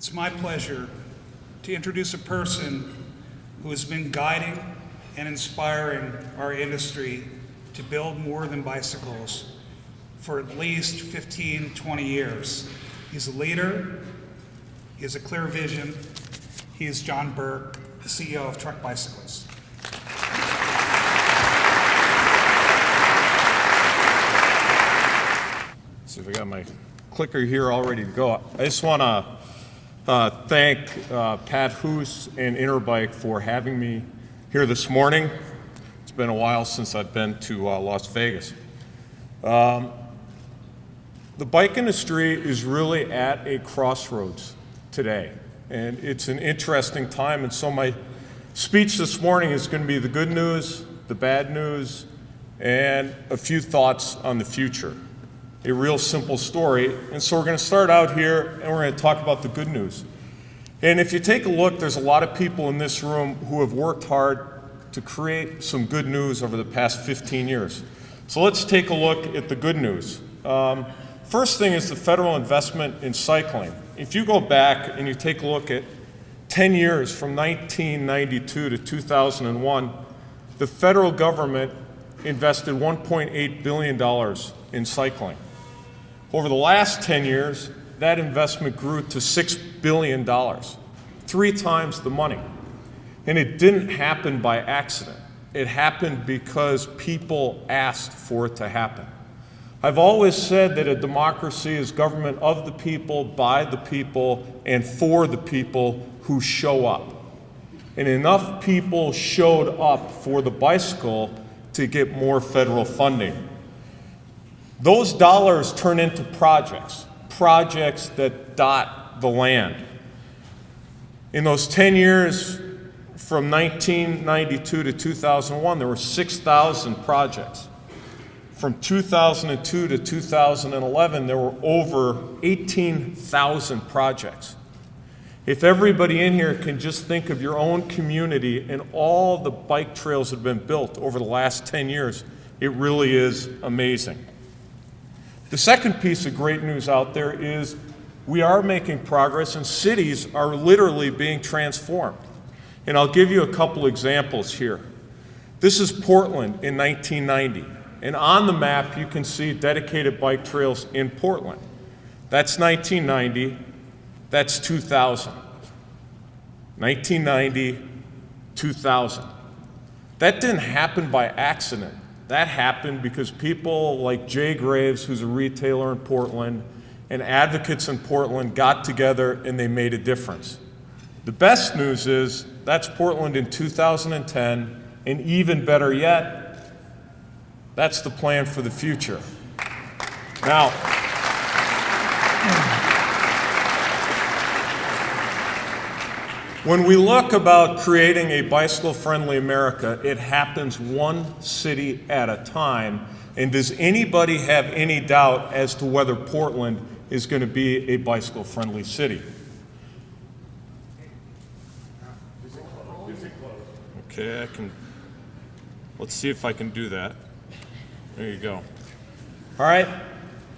It's my pleasure to introduce a person who has been guiding and inspiring our industry to build more than bicycles for at least 15, 20 years. He's a leader, he has a clear vision. He is John Burke, the CEO of Truck Bicycles. See if I got my clicker here all ready to go. I just want to thank Pat Hoos and Interbike for having me here this morning. It's been a while since I've been to Las Vegas. The bike industry is really at a crossroads today, and it's an interesting time. And so my speech this morning is going to be the good news, the bad news, and a few thoughts on the future. A real simple story. And so we're going to start out here and we're going to talk about the good news. And if you take a look, there's a lot of people in this room who have worked hard to create some good news over the past 15 years. So let's take a look at the good news. First thing is the federal investment in cycling. If you go back and you take a look at 10 years from 1992 to 2001, the federal government invested $1.8 billion in cycling. Over the last 10 years, that investment grew to $6 billion, 3 times the money. And it didn't happen by accident. It happened because people asked for it to happen. I've always said that a democracy is government of the people, by the people, and for the people who show up. And enough people showed up for the bicycle to get more federal funding. Those dollars turn into projects that dot the land. In those 10 years from 1992 to 2001, there were 6,000 projects. From 2002 to 2011, there were over 18,000 projects. If everybody in here can just think of your own community and all the bike trails that have been built over the last 10 years, it really is amazing. The second piece of great news out there is we are making progress and cities are literally being transformed. And I'll give you a couple examples here. This is Portland in 1990. And on the map, you can see dedicated bike trails in Portland. That's 1990, that's 2000. 1990, 2000. That didn't happen by accident. That happened because people like Jay Graves, who's a retailer in Portland, and advocates in Portland got together and they made a difference. The best news is that's Portland in 2010, and even better yet, that's the plan for the future. Now, when we look about creating a bicycle-friendly America, it happens one city at a time. And does anybody have any doubt as to whether Portland is going to be a bicycle-friendly city? Okay, let's see if I can do that. There you go. All right,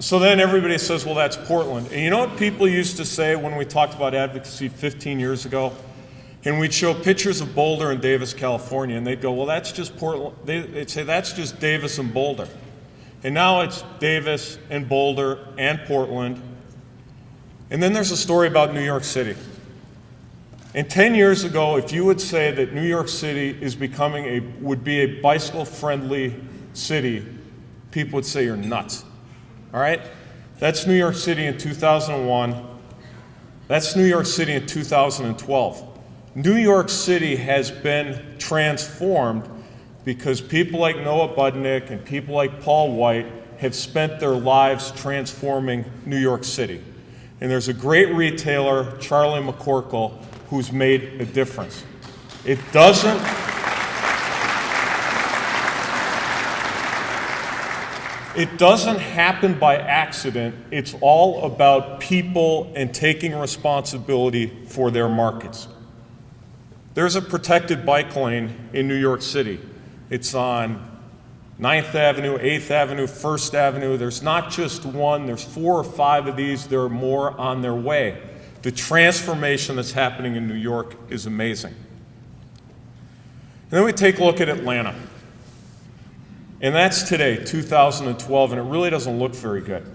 so then everybody says, well, that's Portland. And you know what people used to say when we talked about advocacy 15 years ago? And we'd show pictures of Boulder and Davis, California, and they'd go, well, that's just Portland. They'd say, that's just Davis and Boulder. And now it's Davis and Boulder and Portland. And then there's a story about New York City. And 10 years ago, if you would say that New York City would be a bicycle-friendly city, people would say you're nuts. All right? That's New York City in 2001. That's New York City in 2012. New York City has been transformed because people like Noah Budnick and people like Paul White have spent their lives transforming New York City. And there's a great retailer, Charlie McCorkle, who's made a difference. It doesn't happen by accident. It's all about people and taking responsibility for their markets. There's a protected bike lane in New York City. It's on 9th Avenue, 8th Avenue, 1st Avenue. There's not just one, there's 4 or 5 of these. There are more on their way. The transformation that's happening in New York is amazing. And then we take a look at Atlanta. And that's today, 2012, and it really doesn't look very good.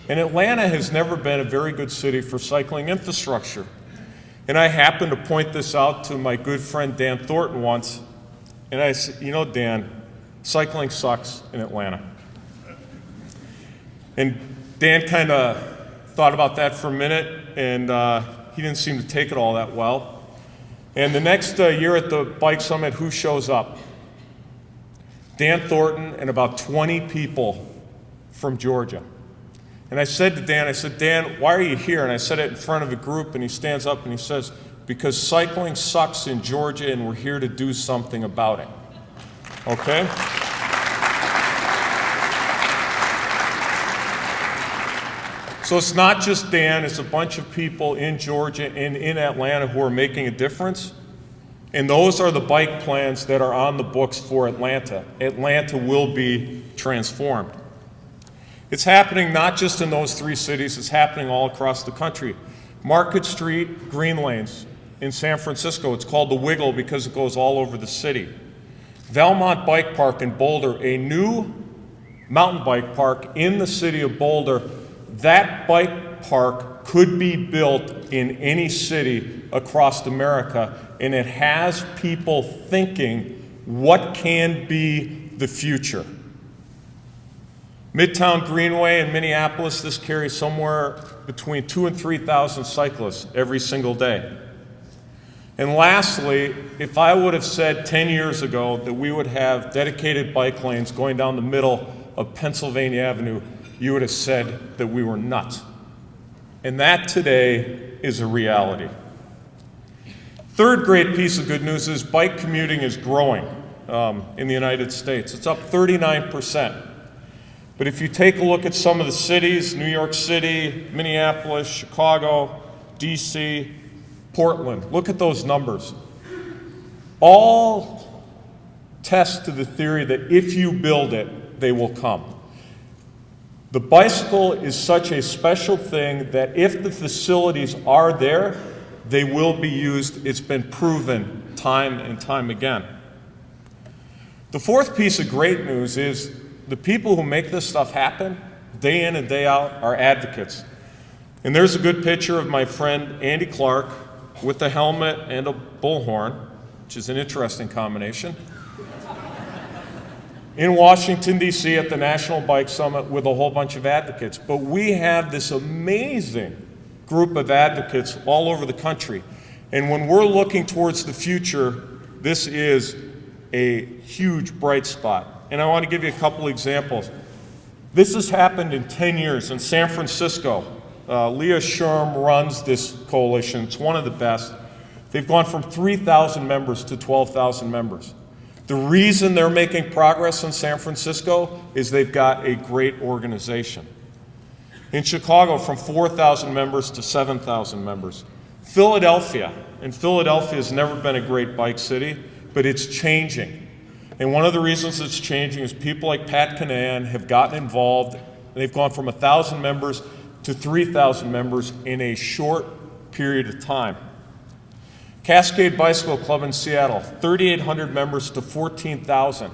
And Atlanta has never been a very good city for cycling infrastructure. And I happened to point this out to my good friend Dan Thornton once, and I said, you know, Dan, cycling sucks in Atlanta. And Dan kind of thought about that for a minute, and he didn't seem to take it all that well. And the next year at the Bike Summit, who shows up? Dan Thornton and about 20 people from Georgia. And I said to Dan, Dan, why are you here? And I said it in front of a group, and he stands up and he says, because cycling sucks in Georgia and we're here to do something about it. Okay? So it's not just Dan, it's a bunch of people in Georgia and in Atlanta who are making a difference. And those are the bike plans that are on the books for Atlanta. Atlanta will be transformed. It's happening not just in those three cities, it's happening all across the country. Market Street, Green Lanes in San Francisco, it's called the Wiggle because it goes all over the city. Valmont Bike Park in Boulder, a new mountain bike park in the city of Boulder. That bike park could be built in any city across America, and it has people thinking, what can be the future? Midtown Greenway in Minneapolis, this carries somewhere between 2,000 and 3,000 cyclists every single day. And lastly, if I would have said 10 years ago that we would have dedicated bike lanes going down the middle of Pennsylvania Avenue, you would have said that we were nuts. And that today is a reality. Third great piece of good news is bike commuting is growing in the United States. It's up 39%. But if you take a look at some of the cities, New York City, Minneapolis, Chicago, DC, Portland, look at those numbers. All test to the theory that if you build it, they will come. The bicycle is such a special thing that if the facilities are there, they will be used. It's been proven time and time again. The fourth piece of great news is the people who make this stuff happen, day in and day out, are advocates. And there's a good picture of my friend Andy Clark with a helmet and a bullhorn, which is an interesting combination, in Washington, D.C. at the National Bike Summit with a whole bunch of advocates. But we have this amazing group of advocates all over the country. And when we're looking towards the future, this is a huge bright spot. And I want to give you a couple examples. This has happened in 10 years in San Francisco. Leah Sherm runs this coalition. It's one of the best. They've gone from 3,000 members to 12,000 members. The reason they're making progress in San Francisco is they've got a great organization. In Chicago, from 4,000 members to 7,000 members. Philadelphia, and Philadelphia has never been a great bike city, but it's changing. And one of the reasons it's changing is people like Pat Canan have gotten involved, and they've gone from 1,000 members to 3,000 members in a short period of time. Cascade Bicycle Club in Seattle, 3,800 members to 14,000.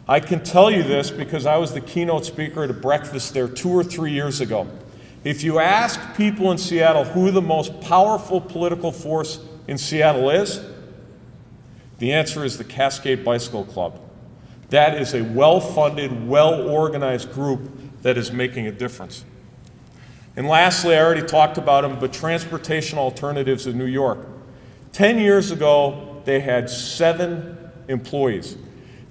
I can tell you this because I was the keynote speaker at a breakfast there 2 or 3 years ago. If you ask people in Seattle who the most powerful political force in Seattle is, the answer is the Cascade Bicycle Club. That is a well-funded, well-organized group that is making a difference. And lastly, I already talked about them, but transportation alternatives in New York. 10 years ago, they had 7 employees.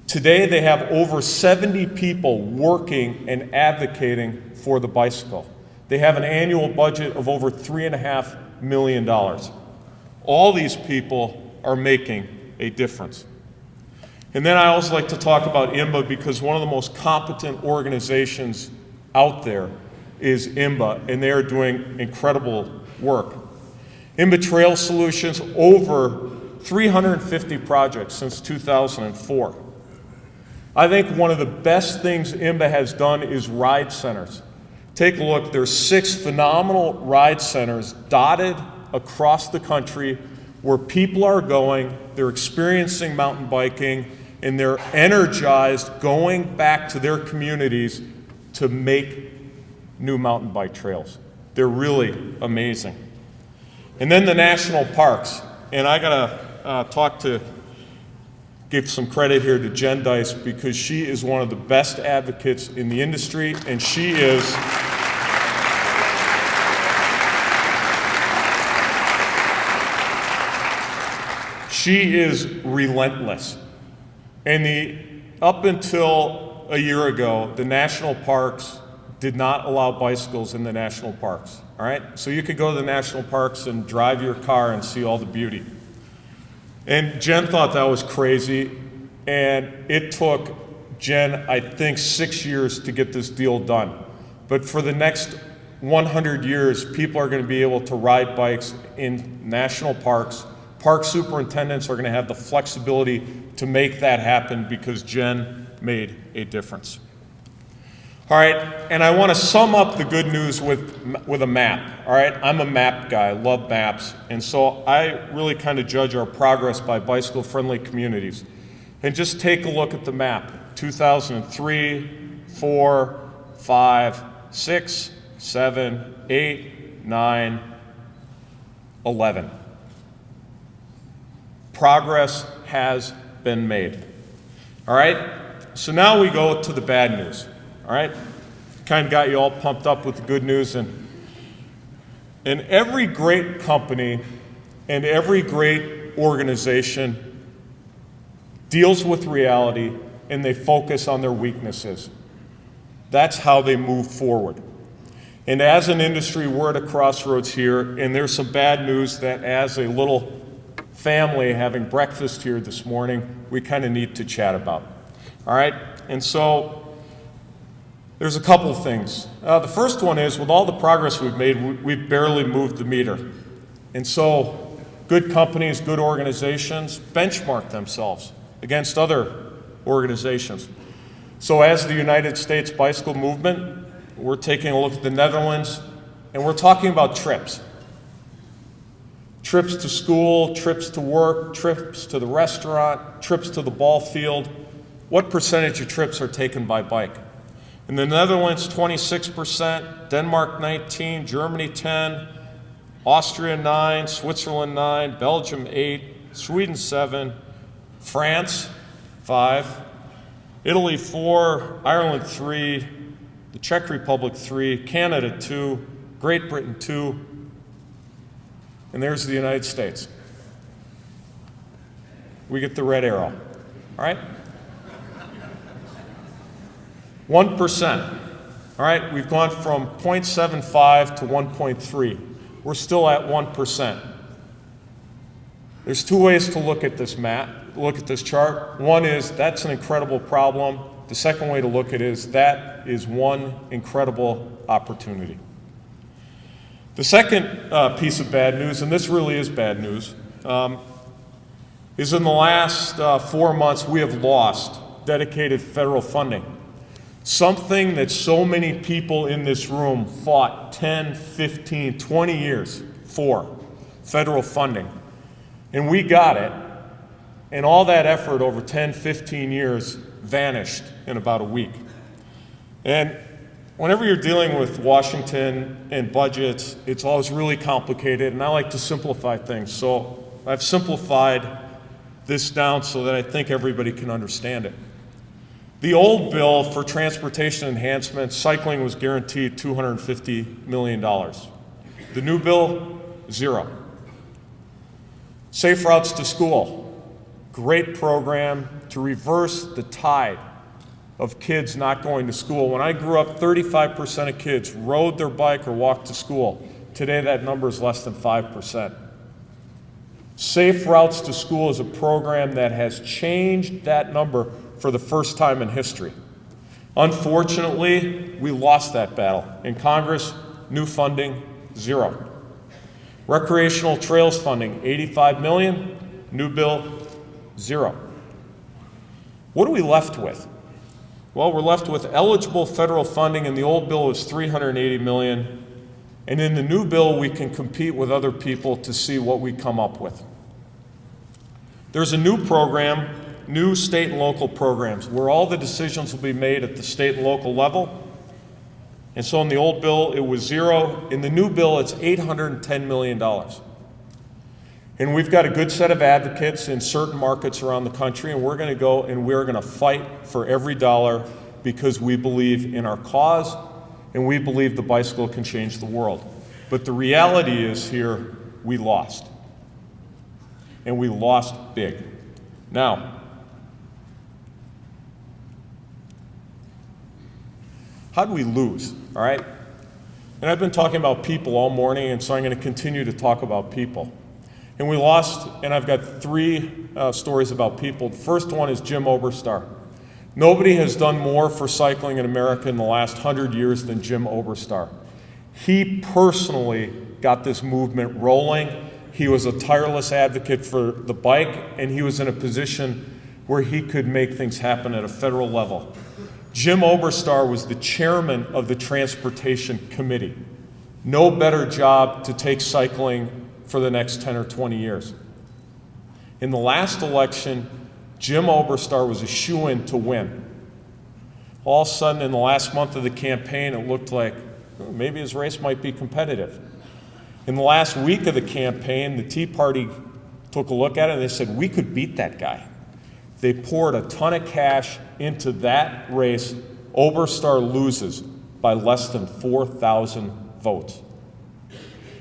Today, they have over 70 people working and advocating for the bicycle. They have an annual budget of over $3.5 million. All these people are making a difference. And then I also like to talk about IMBA because one of the most competent organizations out there is IMBA, and they are doing incredible work. IMBA Trail Solutions, over 350 projects since 2004. I think one of the best things IMBA has done is ride centers. Take a look. There's 6 phenomenal ride centers dotted across the country where people are going, they're experiencing mountain biking, and they're energized going back to their communities to make new mountain bike trails. They're really amazing. And then the national parks. And I gotta give some credit here to Jen Dice, because she is one of the best advocates in the industry, and she is relentless. And up until a year ago, the national parks did not allow bicycles in the national parks, all right? So you could go to the national parks and drive your car and see all the beauty. And Jen thought that was crazy, and it took Jen, I think, 6 years to get this deal done. But for the next 100 years, people are going to be able to ride bikes in national parks. Park superintendents are going to have the flexibility to make that happen because Jen made a difference. All right, and I want to sum up the good news with a map. All right, I'm a map guy, I love maps, and so I really kind of judge our progress by bicycle-friendly communities. And just take a look at the map. 2003, 4, 5, 6, 7, 8, 9, 11. Progress has been made. All right, so now we go to the bad news. All right, kind of got you all pumped up with the good news, and every great company and every great organization deals with reality and they focus on their weaknesses. That's how they move forward. And as an industry, we're at a crossroads here, and there's some bad news that as a little family having breakfast here this morning, we kind of need to chat about. All right, and so there's a couple of things. The first one is, with all the progress we've made, we've barely moved the meter. And so good companies, good organizations benchmark themselves against other organizations. So as the United States bicycle movement, we're taking a look at the Netherlands, and we're talking about trips. Trips to school, trips to work, trips to the restaurant, trips to the ball field. What percentage of trips are taken by bike? In the Netherlands, 26%, Denmark 19, Germany 10, Austria 9, Switzerland 9, Belgium 8, Sweden 7, France 5, Italy 4, Ireland 3, the Czech Republic 3, Canada 2, Great Britain 2, and there's the United States. We get the red arrow, all right? 1%, all right? We've gone from 0.75 to 1.3. We're still at 1%. There's 2 ways to look at this map, look at this chart. One is that's an incredible problem. The second way to look at it is that is one incredible opportunity. The second piece of bad news, and this really is bad news, is in the last 4 months we have lost dedicated federal funding. Something that so many people in this room fought 10, 15, 20 years for, federal funding. And we got it, and all that effort over 10, 15 years vanished in about a week. And whenever you're dealing with Washington and budgets, it's always really complicated, and I like to simplify things. So I've simplified this down so that I think everybody can understand it. The old bill for transportation enhancement, cycling was guaranteed $250 million. The new bill, 0. Safe routes to school, great program to reverse the tide of kids not going to school. When I grew up, 35% of kids rode their bike or walked to school. Today, that number is less than 5%. Safe routes to school is a program that has changed that number for the first time in history. Unfortunately, we lost that battle. In Congress, new funding, 0. Recreational trails funding, $85 million, new bill, 0. What are we left with? Well, we're left with eligible federal funding. In the old bill, it was $380 million. And in the new bill, we can compete with other people to see what we come up with. There's a new program, new state and local programs, where all the decisions will be made at the state and local level. And so in the old bill, it was zero. In the new bill, it's $810 million. And we've got a good set of advocates in certain markets around the country, and we're going to go and we're going to fight for every dollar because we believe in our cause and we believe the bicycle can change the world. But the reality is here, we lost. And we lost big. Now, how do we lose, all right? And I've been talking about people all morning, and so I'm going to continue to talk about people. And we lost, and I've got three stories about people. The first one is Jim Oberstar. Nobody has done more for cycling in America in the last 100 years than Jim Oberstar. He personally got this movement rolling. He was a tireless advocate for the bike, and he was in a position where he could make things happen at a federal level. Jim Oberstar was the chairman of the Transportation Committee. No better job to take cycling for the next 10 or 20 years. In the last election, Jim Oberstar was a shoo-in to win. All of a sudden, in the last month of the campaign, it looked like maybe his race might be competitive. In the last week of the campaign, the Tea Party took a look at it and they said, we could beat that guy. They poured a ton of cash into that race. Oberstar loses by less than 4,000 votes.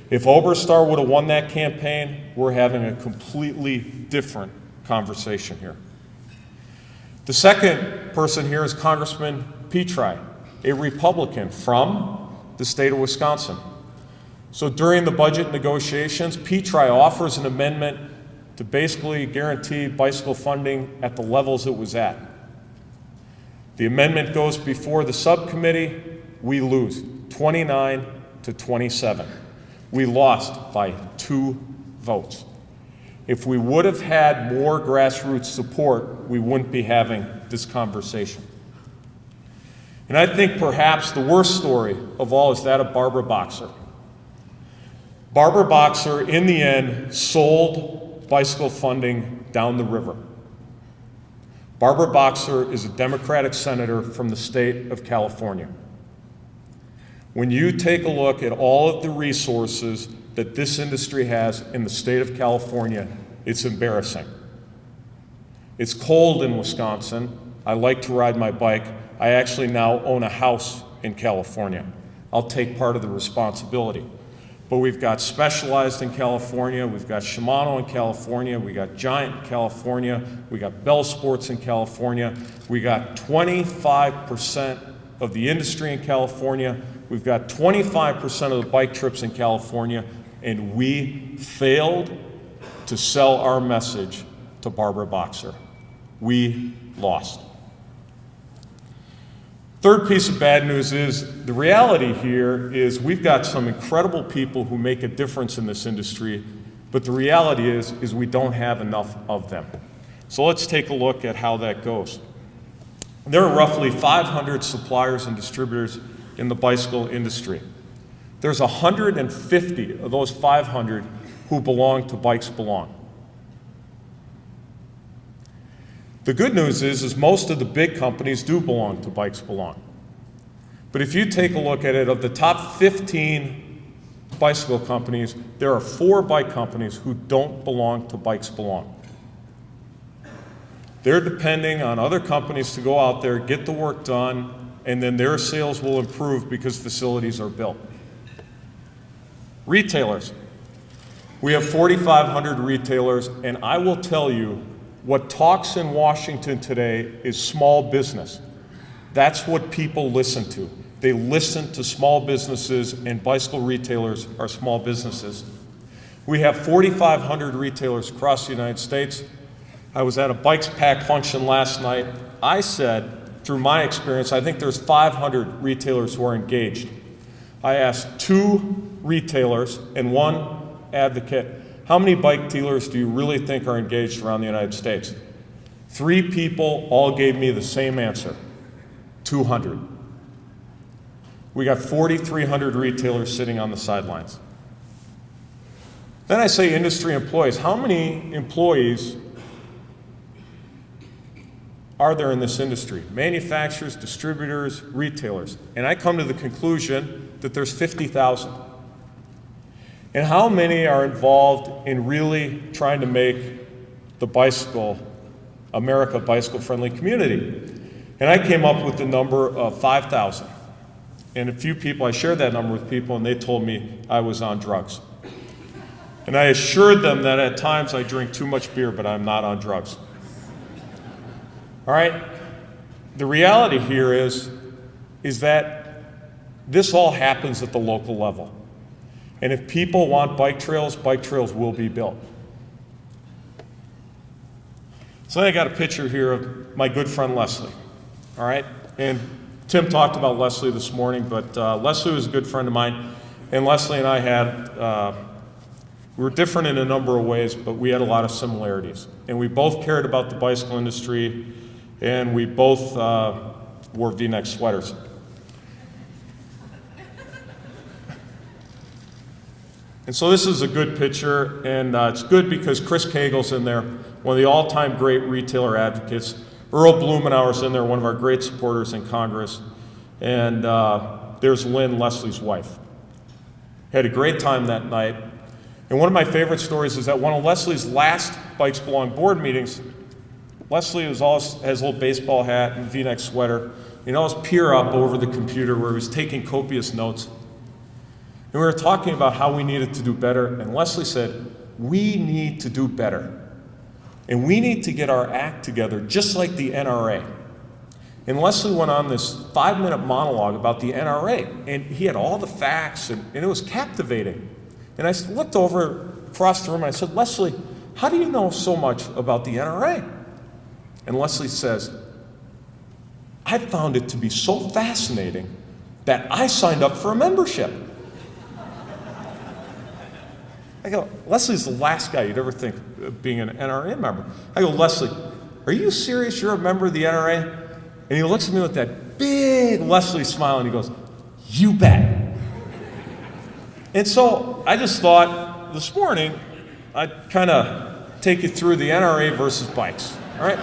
If Oberstar would have won that campaign, we're having a completely different conversation here. The second person here is Congressman Petri, a Republican from the state of Wisconsin. So during the budget negotiations, Petri offers an amendment to basically guarantee bicycle funding at the levels it was at. The amendment goes before the subcommittee. We lose 29 to 27. We lost by 2 votes. If we would have had more grassroots support, we wouldn't be having this conversation. And I think perhaps the worst story of all is that of Barbara Boxer. Barbara Boxer, in the end, sold bicycle funding down the river. Barbara Boxer is a Democratic senator from the state of California. When you take a look at all of the resources that this industry has in the state of California, it's embarrassing. It's cold in Wisconsin. I like to ride my bike. I actually now own a house in California. I'll take part of the responsibility. But we've got Specialized in California, we've got Shimano in California, we got Giant in California, we got Bell Sports in California, we got 25% of the industry in California, we've got 25% of the bike trips in California, and we failed to sell our message to Barbara Boxer. We lost. Third piece of bad news is the reality here is we've got some incredible people who make a difference in this industry, but the reality is we don't have enough of them. So let's take a look at how that goes. There are roughly 500 suppliers and distributors in the bicycle industry. There's 150 of those 500 who belong to Bikes Belong. The good news is most of the big companies do belong to Bikes Belong. But if you take a look at it, of the top 15 bicycle companies, there are 4 bike companies who don't belong to Bikes Belong. They're depending on other companies to go out there, get the work done, and then their sales will improve because facilities are built. Retailers. We have 4,500 retailers, and I will tell you, what talks in Washington today is small business. That's what people listen to. They listen to small businesses, and bicycle retailers are small businesses. We have 4,500 retailers across the United States. I was at a Bikes Pack function last night. I said, through my experience, I think there's 500 retailers who are engaged. I asked 2 retailers and 1 advocate, how many bike dealers do you really think are engaged around the United States? 3 people all gave me the same answer. 200. We got 4,300 retailers sitting on the sidelines. Then I say industry employees. How many employees are there in this industry? Manufacturers, distributors, retailers. And I come to the conclusion that there's 50,000. And how many are involved in really trying to make the bicycle, America, bicycle-friendly community? And I came up with the number of 5,000. And a few people, I shared that number with people, and they told me I was on drugs. And I assured them that at times I drink too much beer, but I'm not on drugs. All right? The reality here is that this all happens at the local level. And if people want bike trails will be built. So I got a picture here of my good friend Leslie. All right? And Tim talked about Leslie this morning, but Leslie was a good friend of mine. And Leslie and I we were different in a number of ways, but we had a lot of similarities. And we both cared about the bicycle industry, and we both wore V-neck sweaters. And so this is a good picture, and it's good because Chris Cagle's in there, one of the all-time great retailer advocates. Earl Blumenauer's in there, one of our great supporters in Congress. And there's Lynn, Leslie's wife. Had a great time that night. And one of my favorite stories is that one of Leslie's last Bikes Belong board meetings, Leslie has a little baseball hat and V-neck sweater. You know, always peer up over the computer where he was taking copious notes. And we were talking about how we needed to do better, and Leslie said, we need to do better. And we need to get our act together, just like the NRA. And Leslie went on this 5-minute monologue about the NRA, and he had all the facts, and it was captivating. And I looked over across the room, and I said, Leslie, how do you know so much about the NRA? And Leslie says, I found it to be so fascinating that I signed up for a membership. I go, Leslie's the last guy you'd ever think of being an NRA member. I go, Leslie, are you serious you're a member of the NRA? And he looks at me with that big Leslie smile and he goes, you bet. And so I just thought this morning I'd kind of take you through the NRA versus bikes, all right?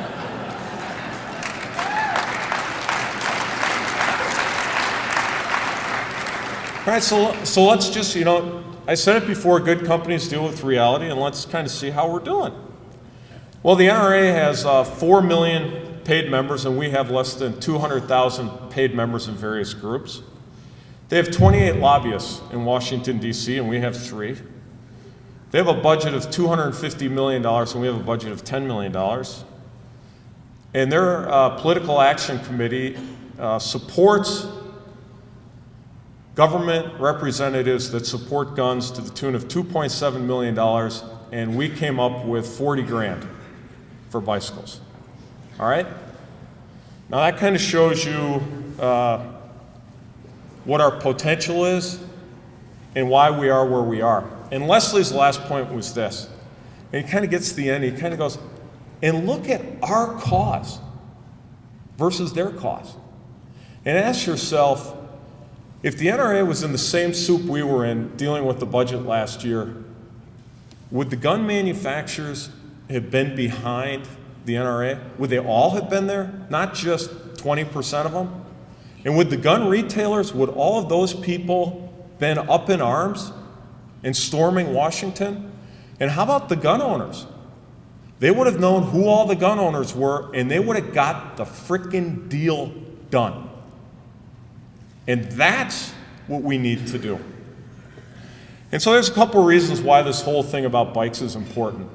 All right, so let's just, I said it before, good companies deal with reality, and let's kind of see how we're doing. Well, the NRA has 4 million paid members, and we have less than 200,000 paid members in various groups. They have 28 lobbyists in Washington, D.C., and we have 3. They have a budget of $250 million, and we have a budget of $10 million. And their political action committee supports government representatives that support guns to the tune of $2.7 million, and we came up with 40 grand for bicycles. All right? Now that kind of shows you what our potential is and why we are where we are. And Leslie's last point was this, and he kind of gets to the end, he kind of goes, and look at our cause versus their cause. And ask yourself, if the NRA was in the same soup we were in dealing with the budget last year, would the gun manufacturers have been behind the NRA? Would they all have been there? Not just 20% of them? And would the gun retailers, would all of those people been up in arms and storming Washington? And how about the gun owners? They would have known who all the gun owners were, and they would have got the frickin' deal done. And that's what we need to do. And so there's a couple of reasons why this whole thing about bikes is important.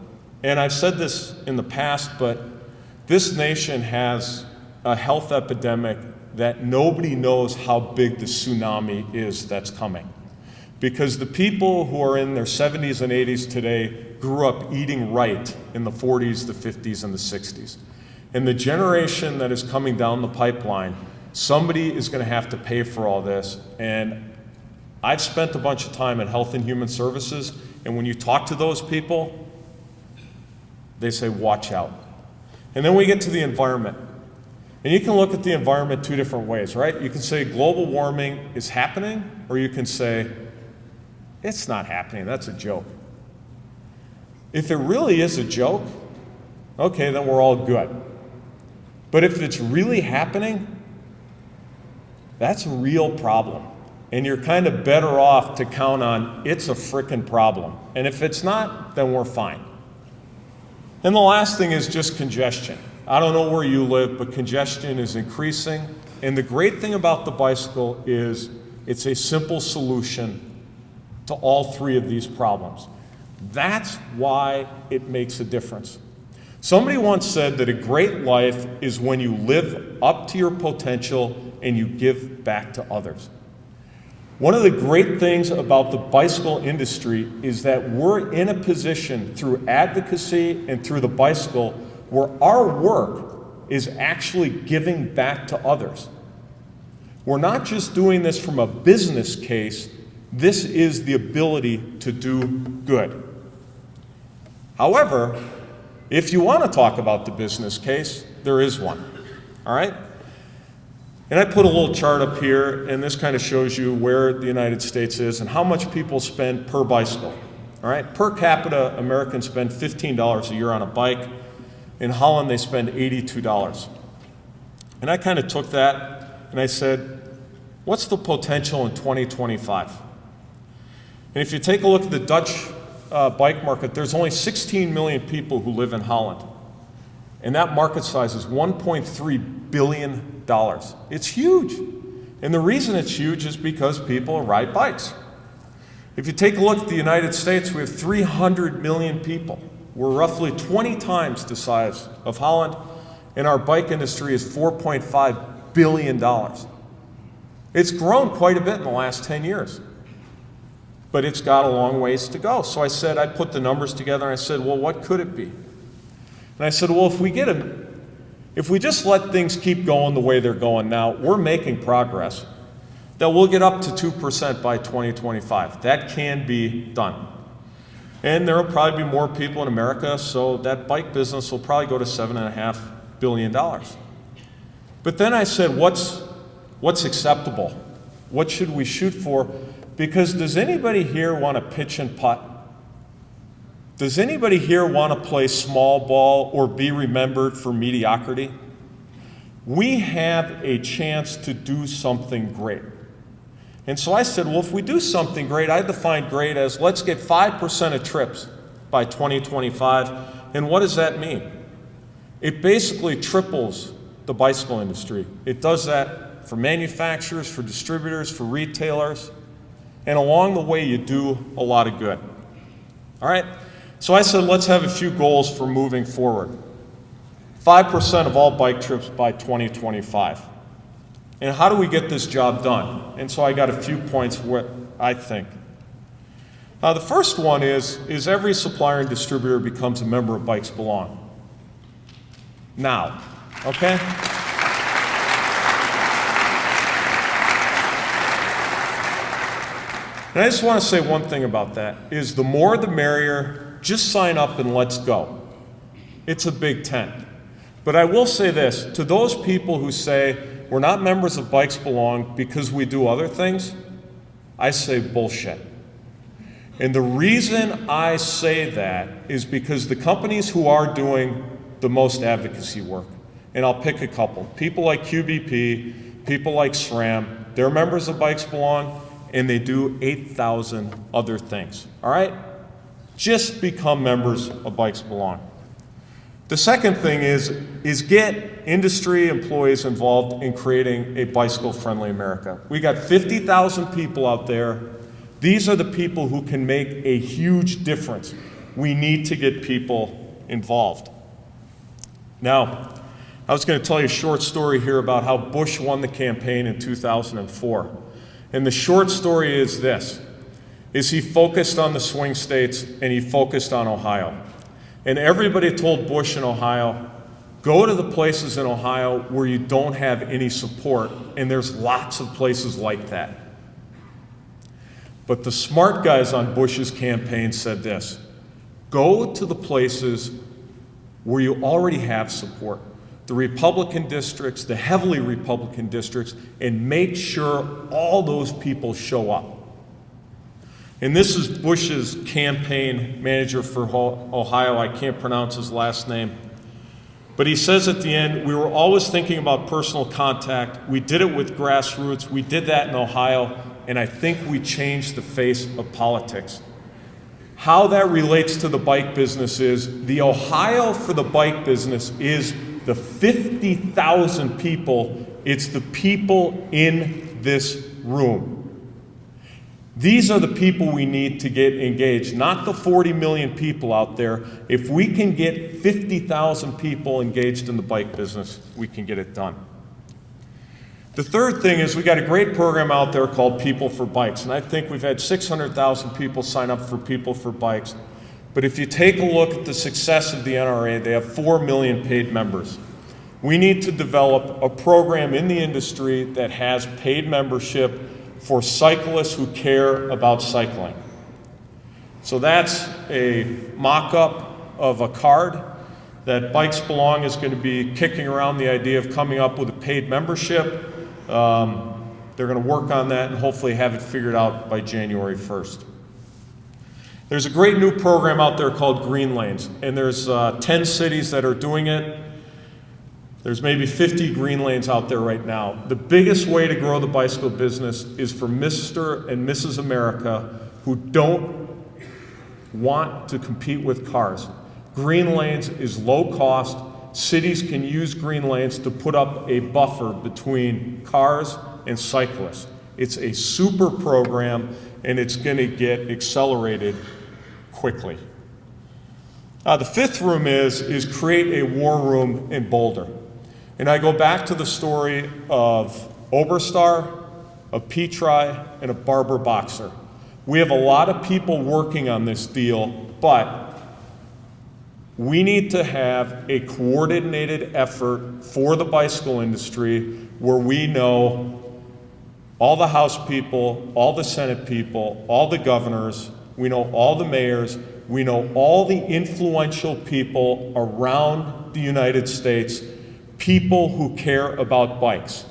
And I've said this in the past, but this nation has a health epidemic that nobody knows how big the tsunami is that's coming. Because the people who are in their 70s and 80s today grew up eating right in the 40s, the 50s, and the 60s. And the generation that is coming down the pipeline, somebody is going to have to pay for all this. And I've spent a bunch of time in Health and Human Services, and when you talk to those people, they say, watch out. And then we get to the environment. And you can look at the environment two different ways, right? You can say global warming is happening, or you can say it's not happening, that's a joke. If it really is a joke, okay, then we're all good. But if it's really happening, that's a real problem. And you're kind of better off to count on it's a frickin' problem. And if it's not, then we're fine. And the last thing is just congestion. I don't know where you live, but congestion is increasing. And the great thing about the bicycle is it's a simple solution to all three of these problems. That's why it makes a difference. Somebody once said that a great life is when you live up to your potential and you give back to others. One of the great things about the bicycle industry is that we're in a position through advocacy and through the bicycle where our work is actually giving back to others. We're not just doing this from a business case, this is the ability to do good. However, if you want to talk about the business case, there is one, all right? And I put a little chart up here, and this kind of shows you where the United States is and how much people spend per bicycle, all right? Per capita, Americans spend $15 a year on a bike. In Holland, they spend $82. And I kind of took that, and I said, what's the potential in 2025? And if you take a look at the Dutch bike market, there's only 16 million people who live in Holland. And that market size is $1.3 billion. It's huge. And the reason it's huge is because people ride bikes. If you take a look at the United States, we have 300 million people. We're roughly 20 times the size of Holland, and our bike industry is $4.5 billion. It's grown quite a bit in the last 10 years. But it's got a long ways to go. So I said, I put the numbers together and I said, well, what could it be? And I said, well, if we just let things keep going the way they're going now, we're making progress, that we'll get up to 2% by 2025. That can be done. And there will probably be more people in America, so that bike business will probably go to $7.5 billion. But then I said, what's acceptable? What should we shoot for? Because does anybody here want to pitch and putt? Does anybody here want to play small ball or be remembered for mediocrity? We have a chance to do something great. And so I said, well, if we do something great, I define great as let's get 5% of trips by 2025. And what does that mean? It basically triples the bicycle industry. It does that for manufacturers, for distributors, for retailers. And along the way, you do a lot of good. All right? So I said, let's have a few goals for moving forward. 5% of all bike trips by 2025. And how do we get this job done? And so I got a few points what I think. The first one is every supplier and distributor becomes a member of Bikes Belong. Now, okay? And I just want to say one thing about that, is the more the merrier, just sign up and let's go. It's a big tent. But I will say this, to those people who say, we're not members of Bikes Belong because we do other things, I say bullshit. And the reason I say that is because the companies who are doing the most advocacy work, and I'll pick a couple, people like QBP, people like SRAM, they're members of Bikes Belong, and they do 8,000 other things, all right? Just become members of Bikes Belong. The second thing is get industry employees involved in creating a bicycle-friendly America. We got 50,000 people out there. These are the people who can make a huge difference. We need to get people involved. Now, I was going to tell you a short story here about how Bush won the campaign in 2004. And the short story is this, is he focused on the swing states and he focused on Ohio. And everybody told Bush in Ohio, go to the places in Ohio where you don't have any support, and there's lots of places like that. But the smart guys on Bush's campaign said this, go to the places where you already have support. the Republican districts, the heavily Republican districts, and make sure all those people show up. And this is Bush's campaign manager for Ohio. I can't pronounce his last name. But he says at the end, we were always thinking about personal contact. We did it with grassroots. We did that in Ohio, and I think we changed the face of politics. How that relates to the bike business is the Ohio for the bike business is the 50,000 people. It's the people in this room. These are the people we need to get engaged, not the 40 million people out there. If we can get 50,000 people engaged in the bike business, we can get it done. The third thing is we got a great program out there called People for Bikes, and I think we've had 600,000 people sign up for People for Bikes. But if you take a look at the success of the NRA, they have 4 million paid members. We need to develop a program in the industry that has paid membership for cyclists who care about cycling. So that's a mock-up of a card that Bikes Belong is going to be kicking around the idea of coming up with a paid membership. They're going to work on that and hopefully have it figured out by January 1st. There's a great new program out there called Green Lanes, and there's 10 cities that are doing it. There's maybe 50 green lanes out there right now. The biggest way to grow the bicycle business is for Mr. and Mrs. America who don't want to compete with cars. Green lanes is low cost. Cities can use green lanes to put up a buffer between cars and cyclists. It's a super program, and it's going to get accelerated quickly. The fifth room is create a war room in Boulder. And I go back to the story of Oberstar, of Petri, and of Barbara Boxer. We have a lot of people working on this deal, but we need to have a coordinated effort for the bicycle industry where we know all the House people, all the Senate people, all the governors, we know all the mayors, we know all the influential people around the United States, people who care about bikes,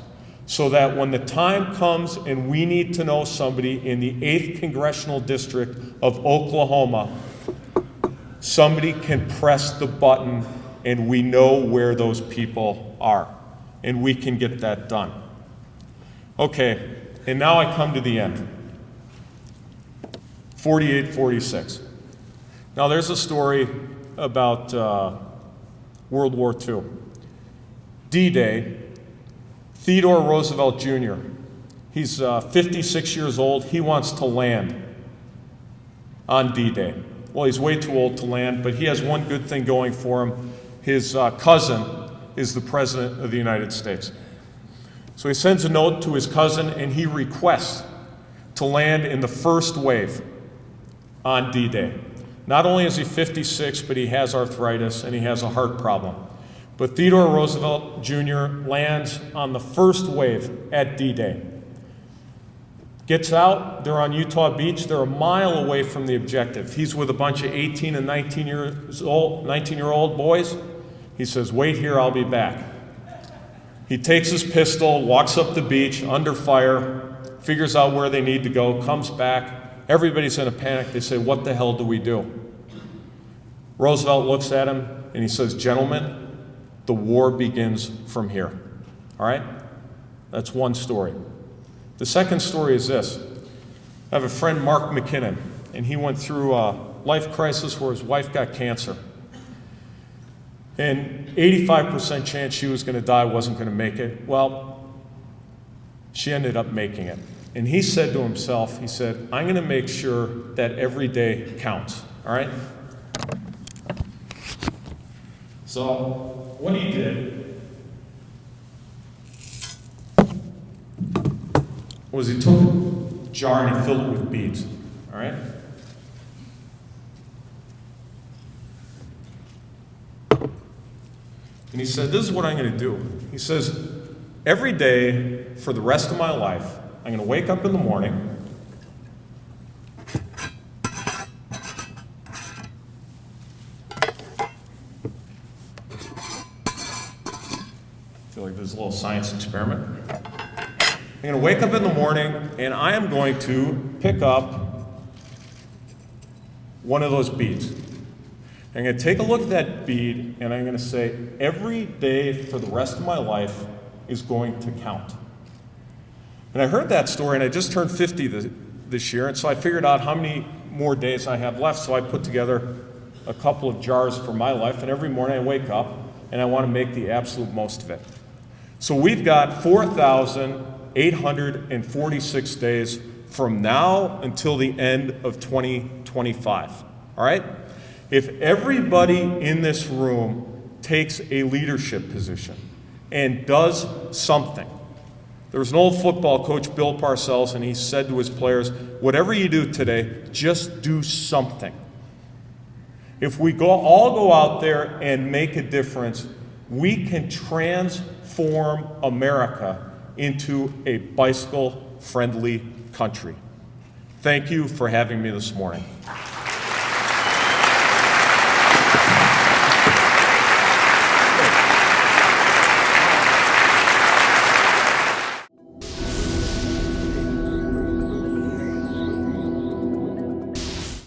so that when the time comes and we need to know somebody in the 8th Congressional District of Oklahoma, somebody can press the button and we know where those people are, and we can get that done. Okay, and now I come to the end. 48-46. Now there's a story about World War II. D-Day, Theodore Roosevelt Jr. He's 56 years old. He wants to land on D-Day. Well, he's way too old to land, but he has one good thing going for him. His cousin is the President of the United States. So he sends a note to his cousin, and he requests to land in the first wave on D-Day. Not only is he 56, but he has arthritis, and he has a heart problem. But Theodore Roosevelt Jr. lands on the first wave at D-Day. Gets out, they're on Utah Beach, they're a mile away from the objective. He's with a bunch of 18 and 19-year-old boys. He says, "Wait here, I'll be back." He takes his pistol, walks up the beach, under fire, figures out where they need to go, comes back. Everybody's in a panic. They say, "What the hell do we do?" Roosevelt looks at him and he says, "Gentlemen, the war begins from here." All right? That's one story. The second story is this. I have a friend, Mark McKinnon, and he went through a life crisis where his wife got cancer. And 85% chance she was going to die, wasn't going to make it. Well, she ended up making it. And he said to himself, he said, "I'm going to make sure that every day counts." All right? So what he did was he took a jar and he filled it with beads, all right? And he said, "This is what I'm going to do." He says, "Every day for the rest of my life, I'm going to wake up in the morning, little science experiment. I'm going to wake up in the morning and I am going to pick up one of those beads. I'm going to take a look at that bead and I'm going to say, every day for the rest of my life is going to count. And I heard that story and I just turned 50 this year, and so I figured out how many more days I have left, so I put together a couple of jars for my life, and every morning I wake up and I want to make the absolute most of it. So we've got 4,846 days from now until the end of 2025, all right? If everybody in this room takes a leadership position and does something. There was an old football coach, Bill Parcells, and he said to his players, whatever you do today, just do something. If we all go out there and make a difference, we can transform America into a bicycle-friendly country. Thank you for having me this morning.